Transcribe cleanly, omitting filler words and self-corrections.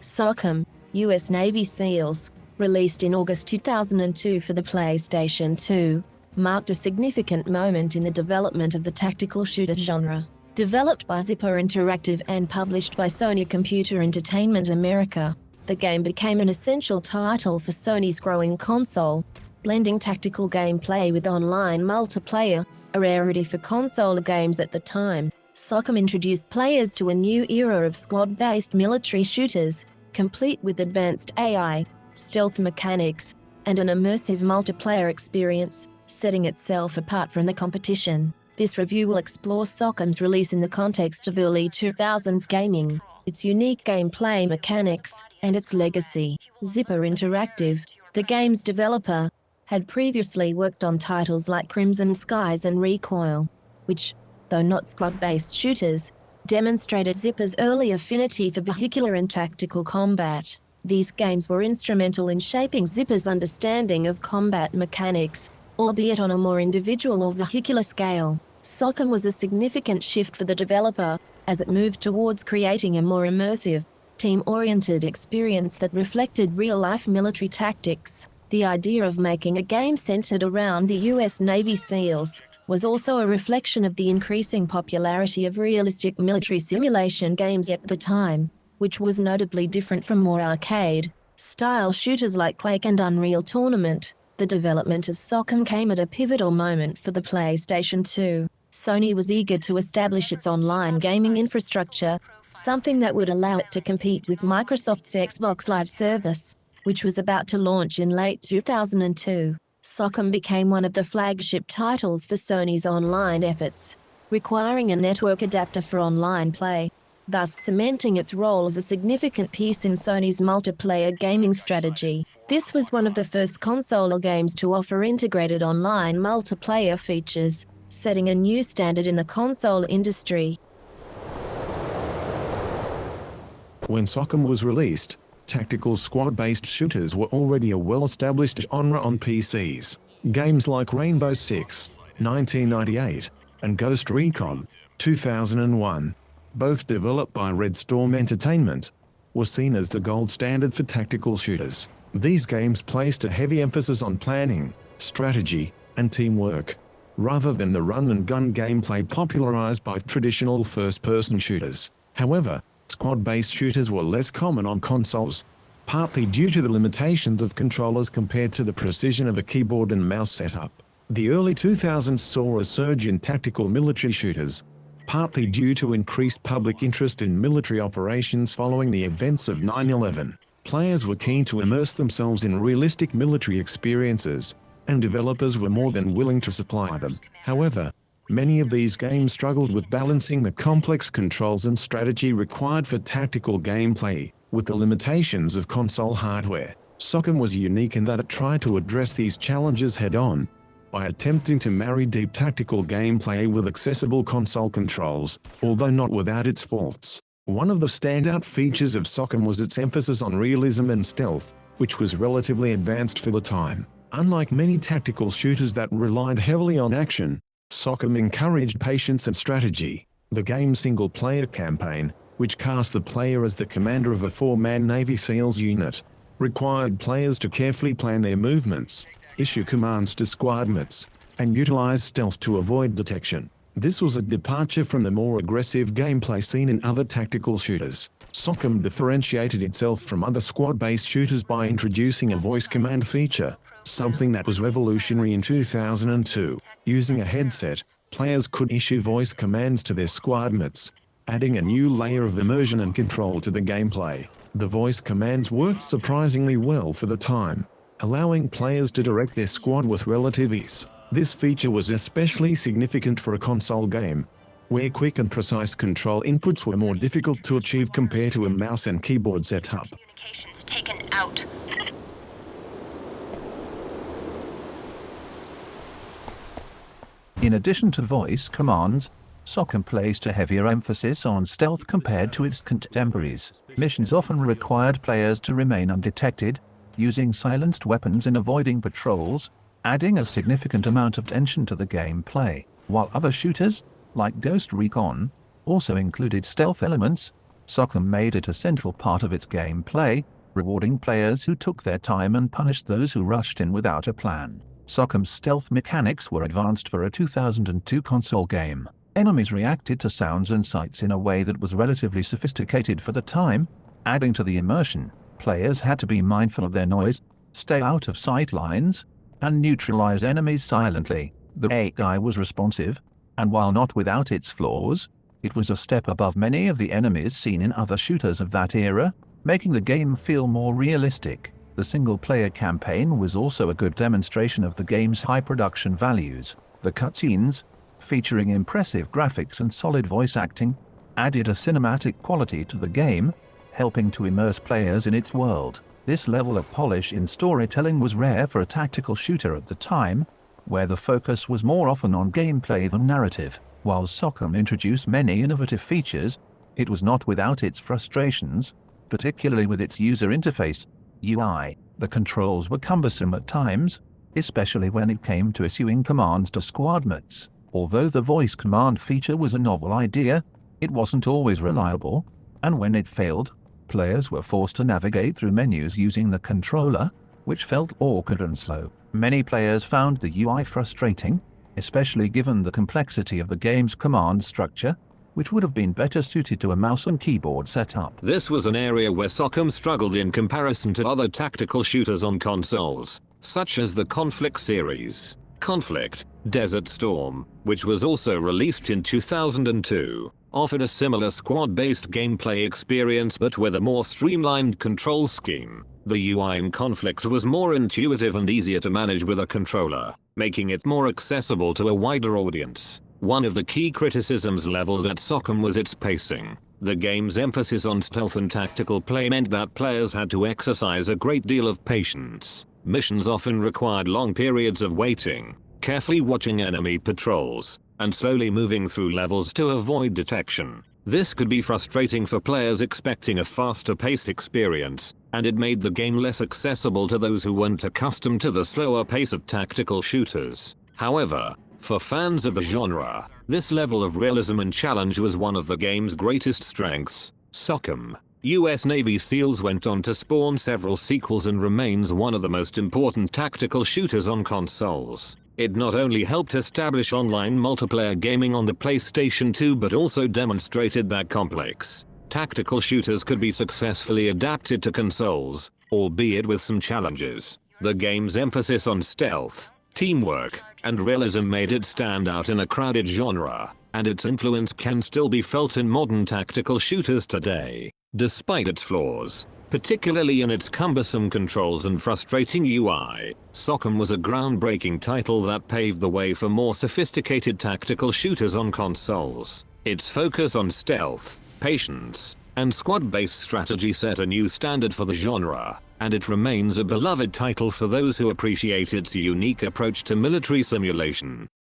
SOCOM, U.S. Navy SEALs, released in August 2002 for the PlayStation 2, marked a significant moment in the development of the tactical shooter genre. Developed by Zipper Interactive and published by Sony Computer Entertainment America, the game became an essential title for Sony's growing console, blending tactical gameplay with online multiplayer, a rarity for console games at the time. SOCOM introduced players to a new era of squad-based military shooters, complete with advanced AI, stealth mechanics, and an immersive multiplayer experience, setting itself apart from the competition. This review will explore SOCOM's release in the context of early 2000s gaming, its unique gameplay mechanics, and its legacy. Zipper Interactive, the game's developer, had previously worked on titles like Crimson Skies and Recoil, which, though not squad-based shooters, demonstrated Zipper's early affinity for vehicular and tactical combat. These games were instrumental in shaping Zipper's understanding of combat mechanics, albeit on a more individual or vehicular scale. SOCOM was a significant shift for the developer, as it moved towards creating a more immersive, team-oriented experience that reflected real-life military tactics. The idea of making a game centered around the U.S. Navy SEALs was also a reflection of the increasing popularity of realistic military simulation games at the time, which was notably different from more arcade-style shooters like Quake and Unreal Tournament. The development of SOCOM came at a pivotal moment for the PlayStation 2. Sony was eager to establish its online gaming infrastructure, something that would allow it to compete with Microsoft's Xbox Live service, which was about to launch in late 2002. SOCOM became one of the flagship titles for Sony's online efforts, requiring a network adapter for online play, thus cementing its role as a significant piece in Sony's multiplayer gaming strategy. This was one of the first console games to offer integrated online multiplayer features, setting a new standard in the console industry. When SOCOM was released, tactical squad-based shooters were already a well-established genre on PCs. Games like Rainbow Six, 1998, and Ghost Recon, 2001, both developed by Red Storm Entertainment, were seen as the gold standard for tactical shooters. These games placed a heavy emphasis on planning, strategy, and teamwork, rather than the run-and-gun gameplay popularized by traditional first-person shooters. However, squad-based shooters were less common on consoles, partly due to the limitations of controllers compared to the precision of a keyboard and mouse setup. The early 2000s saw a surge in tactical military shooters, partly due to increased public interest in military operations following the events of 9/11. Players were keen to immerse themselves in realistic military experiences, and developers were more than willing to supply them. However, many of these games struggled with balancing the complex controls and strategy required for tactical gameplay, with the limitations of console hardware. SOCOM was unique in that it tried to address these challenges head-on, by attempting to marry deep tactical gameplay with accessible console controls, although not without its faults. One of the standout features of SOCOM was its emphasis on realism and stealth, which was relatively advanced for the time. Unlike many tactical shooters that relied heavily on action, SOCOM encouraged patience and strategy. The game's single-player campaign, which cast the player as the commander of a four-man Navy SEALs unit, required players to carefully plan their movements, issue commands to squadmates, and utilize stealth to avoid detection. This was a departure from the more aggressive gameplay seen in other tactical shooters. SOCOM differentiated itself from other squad-based shooters by introducing a voice command feature, something that was revolutionary in 2002. Using a headset, players could issue voice commands to their squadmates, adding a new layer of immersion and control to the gameplay. The voice commands worked surprisingly well for the time, allowing players to direct their squad with relative ease. This feature was especially significant for a console game, where quick and precise control inputs were more difficult to achieve compared to a mouse and keyboard setup. Communications taken out. In addition to voice commands, SOCOM placed a heavier emphasis on stealth compared to its contemporaries. Missions often required players to remain undetected, using silenced weapons and avoiding patrols, adding a significant amount of tension to the gameplay. While other shooters, like Ghost Recon, also included stealth elements, SOCOM made it a central part of its gameplay, rewarding players who took their time and punished those who rushed in without a plan. SOCOM's stealth mechanics were advanced for a 2002 console game. Enemies reacted to sounds and sights in a way that was relatively sophisticated for the time, adding to the immersion. Players had to be mindful of their noise, stay out of sight lines, and neutralize enemies silently. The AI was responsive, and while not without its flaws, it was a step above many of the enemies seen in other shooters of that era, making the game feel more realistic. The single-player campaign was also a good demonstration of the game's high production values. The cutscenes, featuring impressive graphics and solid voice acting, added a cinematic quality to the game, helping to immerse players in its world. This level of polish in storytelling was rare for a tactical shooter at the time, where the focus was more often on gameplay than narrative. While SOCOM introduced many innovative features, it was not without its frustrations, particularly with its user interface, UI. The controls were cumbersome at times, especially when it came to issuing commands to squadmates. Although the voice command feature was a novel idea, it wasn't always reliable, and when it failed, players were forced to navigate through menus using the controller, which felt awkward and slow. Many players found the UI frustrating, especially given the complexity of the game's command structure, which would have been better suited to a mouse and keyboard setup. This was an area where SOCOM struggled in comparison to other tactical shooters on consoles, such as the Conflict series. Conflict, Desert Storm, which was also released in 2002, offered a similar squad-based gameplay experience but with a more streamlined control scheme. The UI in Conflict was more intuitive and easier to manage with a controller, making it more accessible to a wider audience. One of the key criticisms leveled at SOCOM was its pacing. The game's emphasis on stealth and tactical play meant that players had to exercise a great deal of patience. Missions often required long periods of waiting, carefully watching enemy patrols, and slowly moving through levels to avoid detection. This could be frustrating for players expecting a faster-paced experience, and it made the game less accessible to those who weren't accustomed to the slower pace of tactical shooters. However, for fans of the genre, this level of realism and challenge was one of the game's greatest strengths. SOCOM, US Navy SEALs went on to spawn several sequels and remains one of the most important tactical shooters on consoles. It not only helped establish online multiplayer gaming on the PlayStation 2 but also demonstrated that complex tactical shooters could be successfully adapted to consoles, albeit with some challenges. The game's emphasis on stealth, teamwork, and realism made it stand out in a crowded genre, and its influence can still be felt in modern tactical shooters today. Despite its flaws, particularly in its cumbersome controls and frustrating UI, SOCOM was a groundbreaking title that paved the way for more sophisticated tactical shooters on consoles. Its focus on stealth, patience, and squad-based strategy set a new standard for the genre, and it remains a beloved title for those who appreciate its unique approach to military simulation.